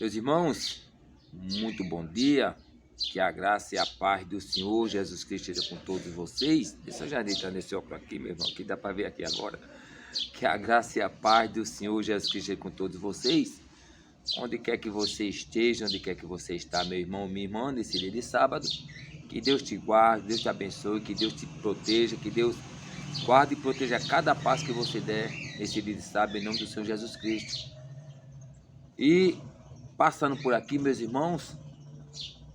Meus irmãos, muito bom dia. Que a graça e a paz do Senhor Jesus Cristo esteja com todos vocês. Deixa eu já deitar nesse óculos aqui, meu irmão, que dá para ver aqui agora. Que a graça e a paz do Senhor Jesus Cristo esteja com todos vocês. Onde quer que você esteja, onde quer que você está, meu irmão, minha irmã, nesse dia de sábado. Que Deus te guarde, Deus te abençoe, que Deus te proteja, que Deus guarde e proteja cada passo que você der nesse dia de sábado, em nome do Senhor Jesus Cristo. E passando por aqui, meus irmãos,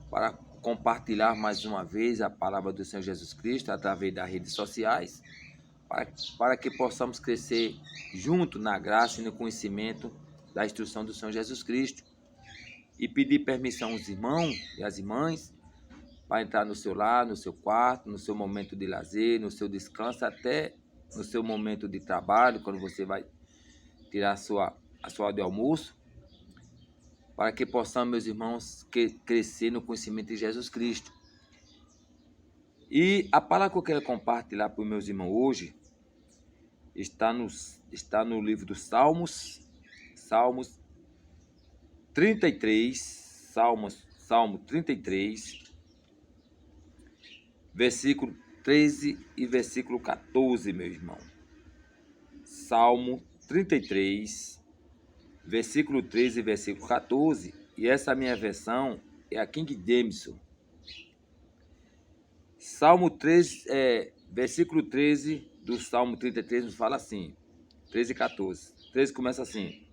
para compartilhar mais uma vez a palavra do Senhor Jesus Cristo através das redes sociais, para que possamos crescer junto na graça e no conhecimento da instrução do Senhor Jesus Cristo. E pedir permissão aos irmãos e às irmãs para entrar no seu lar, no seu quarto, no seu momento de lazer, no seu descanso, até no seu momento de trabalho, quando você vai tirar a sua hora de almoço, para que possamos, meus irmãos, crescer no conhecimento de Jesus Cristo. E a palavra que eu quero compartilhar para os meus irmãos hoje está no livro dos Salmos 33, Salmo 33, versículo 13 e versículo 14, meu irmão. Salmo 33, versículo 13 e versículo 14, e essa minha versão é a King James. Salmo 3, versículo 13 do Salmo 33 nos fala assim, 13 e 14. 13 começa assim: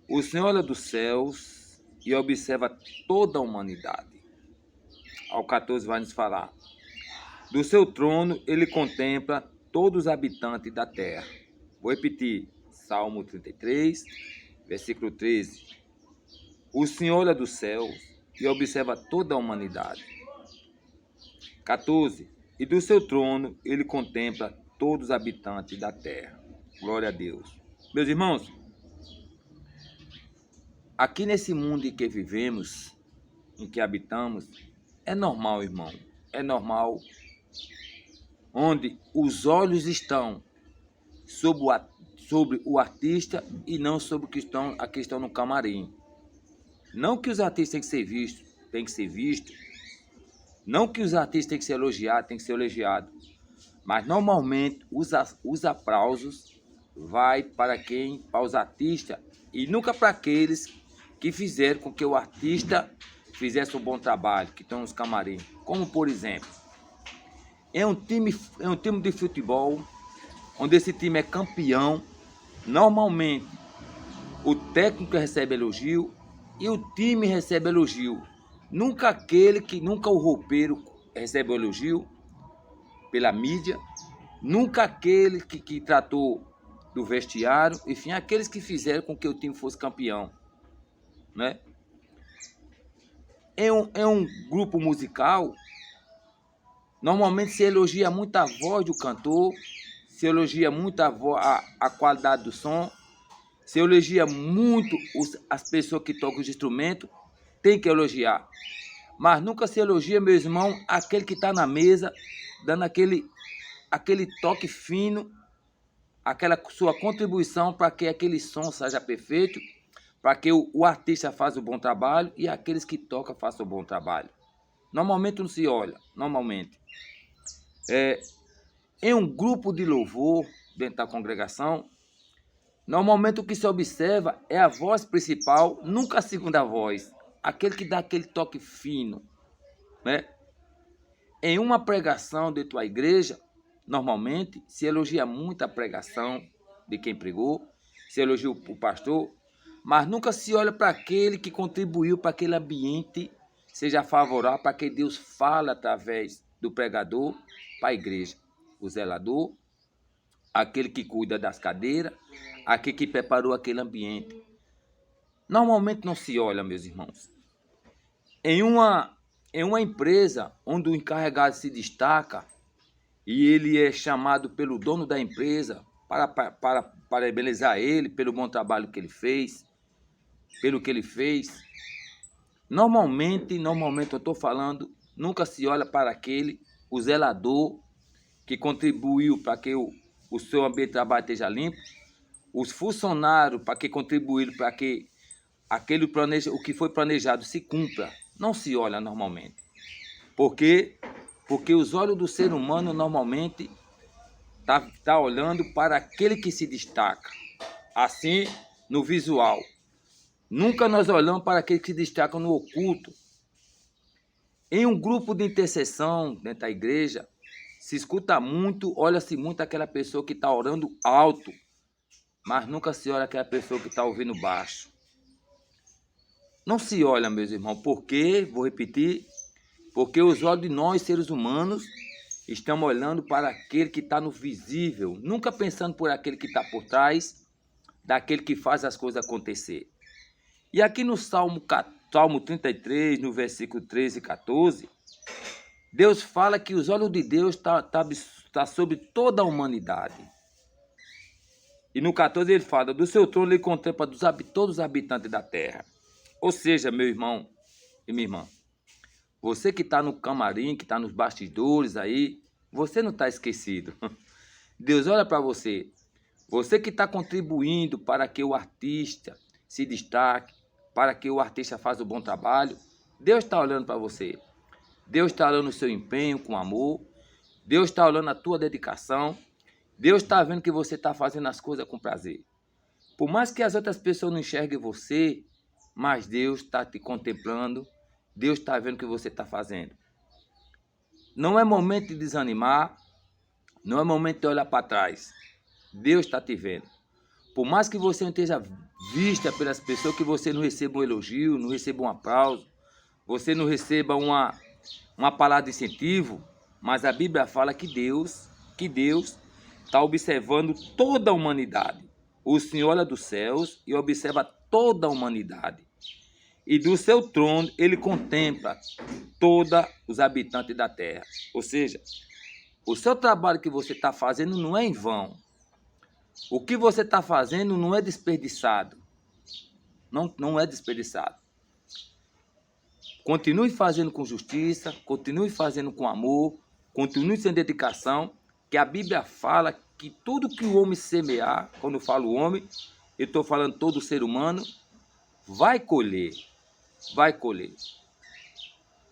O Senhor olha dos céus e observa toda a humanidade. Ao 14 vai nos falar: Do seu trono ele contempla todos os habitantes da terra. Vou repetir, Salmo 33, versículo 13. O Senhor olha dos céus e observa toda a humanidade. 14. E do seu trono ele contempla todos os habitantes da terra. Glória a Deus. Meus irmãos, aqui nesse mundo em que vivemos, em que habitamos, é normal, irmão. É normal onde os olhos estão sobre o artista e não sobre a questão no camarim. Não que os artistas têm que ser vistos, tem que ser visto. Não que os artistas têm que ser elogiados, tem que ser elogiado. Mas normalmente os aplausos vai para os artistas e nunca para aqueles que fizeram com que o artista fizesse um bom trabalho, que estão nos camarins. Como por exemplo, é um time de futebol, onde esse time é campeão, normalmente o técnico recebe elogio e o time recebe elogio. Nunca o roupeiro recebe elogio pela mídia, nunca aquele que tratou do vestiário, enfim, aqueles que fizeram com que o time fosse campeão, né? É um grupo musical, normalmente se elogia muito a voz do cantor, se elogia muito a qualidade do som, se elogia muito as pessoas que tocam os instrumentos, tem que elogiar. Mas nunca se elogia, meu irmão, aquele que está na mesa, dando aquele toque fino, aquela sua contribuição para que aquele som seja perfeito, para que o artista faça o bom trabalho e aqueles que tocam façam o bom trabalho. Normalmente não se olha, normalmente. Em um grupo de louvor, dentro da congregação, normalmente o que se observa é a voz principal, nunca a segunda voz. Aquele que dá aquele toque fino, né? Em uma pregação de tua igreja, normalmente se elogia muito a pregação de quem pregou, se elogia o pastor, mas nunca se olha para aquele que contribuiu para aquele ambiente seja favorável, para que Deus fale através do pregador para a igreja. O zelador, aquele que cuida das cadeiras, aquele que preparou aquele ambiente. Normalmente não se olha, meus irmãos. Em uma empresa onde o encarregado se destaca e ele é chamado pelo dono da empresa para parabenizar ele pelo bom trabalho que ele fez, pelo que ele fez. Normalmente eu estou falando, nunca se olha para o zelador que contribuiu para que o seu ambiente de trabalho esteja limpo, os funcionários para que contribuíram para que o que foi planejado se cumpra. Não se olha normalmente. Porque os olhos do ser humano normalmente tá olhando para aquele que se destaca. Assim, no visual. Nunca nós olhamos para aquele que se destaca no oculto. Em um grupo de intercessão dentro da igreja, se escuta muito, olha-se muito aquela pessoa que está orando alto, mas nunca se olha aquela pessoa que está ouvindo baixo. Não se olha, meus irmãos, porque, vou repetir, porque os olhos de nós, seres humanos, estamos olhando para aquele que está no visível, nunca pensando por aquele que está por trás, daquele que faz as coisas acontecer. E aqui no Salmo 33, no versículo 13 e 14, Deus fala que os olhos de Deus tá sobre toda a humanidade. E no 14 ele fala, do seu trono ele contempla todos os habitantes da terra. Ou seja, meu irmão e minha irmã, você que está no camarim, que está nos bastidores aí, você não está esquecido. Deus olha para você. Você que está contribuindo para que o artista se destaque, para que o artista faça um bom trabalho, Deus está olhando para você. Deus está olhando o seu empenho com amor. Deus está olhando a tua dedicação. Deus está vendo que você está fazendo as coisas com prazer. Por mais que as outras pessoas não enxerguem você, mas Deus está te contemplando. Deus está vendo o que você está fazendo. Não é momento de desanimar. Não é momento de olhar para trás. Deus está te vendo. Por mais que você não esteja vista pelas pessoas, que você não receba um elogio, não receba um aplauso, você não receba uma palavra de incentivo, mas a Bíblia fala que Deus está observando toda a humanidade. O Senhor olha dos céus e observa toda a humanidade. E do seu trono ele contempla todos os habitantes da terra. Ou seja, o seu trabalho que você está fazendo não é em vão. O que você está fazendo não é desperdiçado. Não é desperdiçado. Continue fazendo com justiça, continue fazendo com amor, continue sem dedicação, que a Bíblia fala que tudo que o homem semear, quando eu falo homem, eu estou falando todo ser humano, vai colher. Vai colher.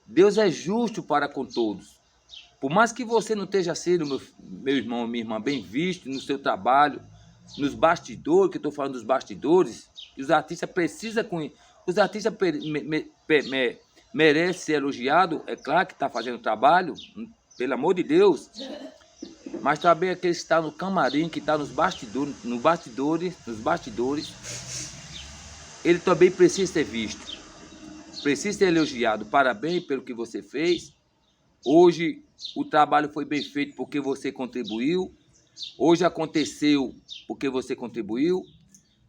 Deus é justo para com todos. Por mais que você não esteja sendo, meu irmão, minha irmã, bem visto no seu trabalho, nos bastidores, que eu estou falando dos bastidores, que os artistas precisam com os artistas merecem ser elogiados, é claro que está fazendo trabalho, pelo amor de Deus, mas também aquele que está no camarim, que está nos bastidores, ele também precisa ser visto, precisa ser elogiado. Parabéns pelo que você fez. Hoje o trabalho foi bem feito porque você contribuiu. Hoje aconteceu porque você contribuiu.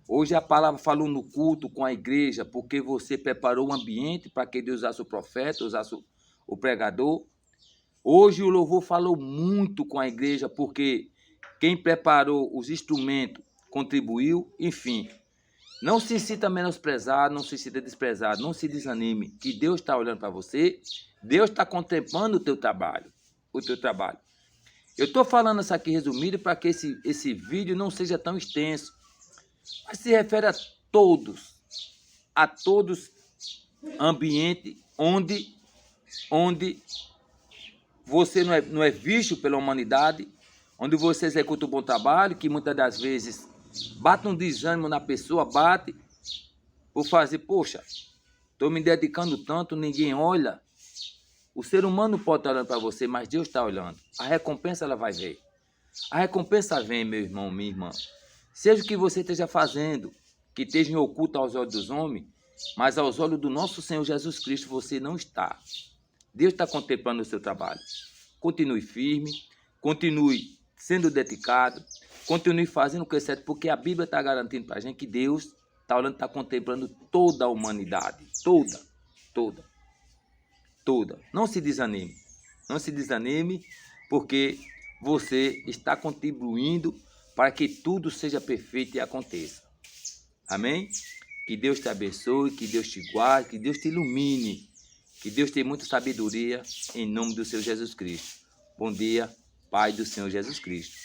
Hoje a palavra falou no culto com a igreja porque você preparou o ambiente para que Deus usasse o profeta, usasse o pregador. Hoje o louvor falou muito com a igreja porque quem preparou os instrumentos contribuiu. Enfim, não se sinta menosprezado, não se sinta desprezado, não se desanime, que Deus está olhando para você. Deus está contemplando o teu trabalho. Eu estou falando isso aqui resumido para que esse vídeo não seja tão extenso, mas se refere a todos ambiente onde você não é visto pela humanidade, onde você executa um bom trabalho, que muitas das vezes bate um desânimo na pessoa, bate por fazer, poxa, estou me dedicando tanto, ninguém olha. O ser humano pode estar olhando para você, mas Deus está olhando. A recompensa ela vai ver. A recompensa vem, meu irmão, minha irmã. Seja o que você esteja fazendo, que esteja em oculto aos olhos dos homens, mas aos olhos do nosso Senhor Jesus Cristo você não está. Deus está contemplando o seu trabalho. Continue firme, continue sendo dedicado, continue fazendo o que é certo, porque a Bíblia está garantindo para a gente que Deus está olhando, está contemplando toda a humanidade. Toda. Não se desanime, porque você está contribuindo para que tudo seja perfeito e aconteça. Amém? Que Deus te abençoe, que Deus te guarde, que Deus te ilumine, que Deus tenha muita sabedoria em nome do Senhor Jesus Cristo. Bom dia, Pai do Senhor Jesus Cristo.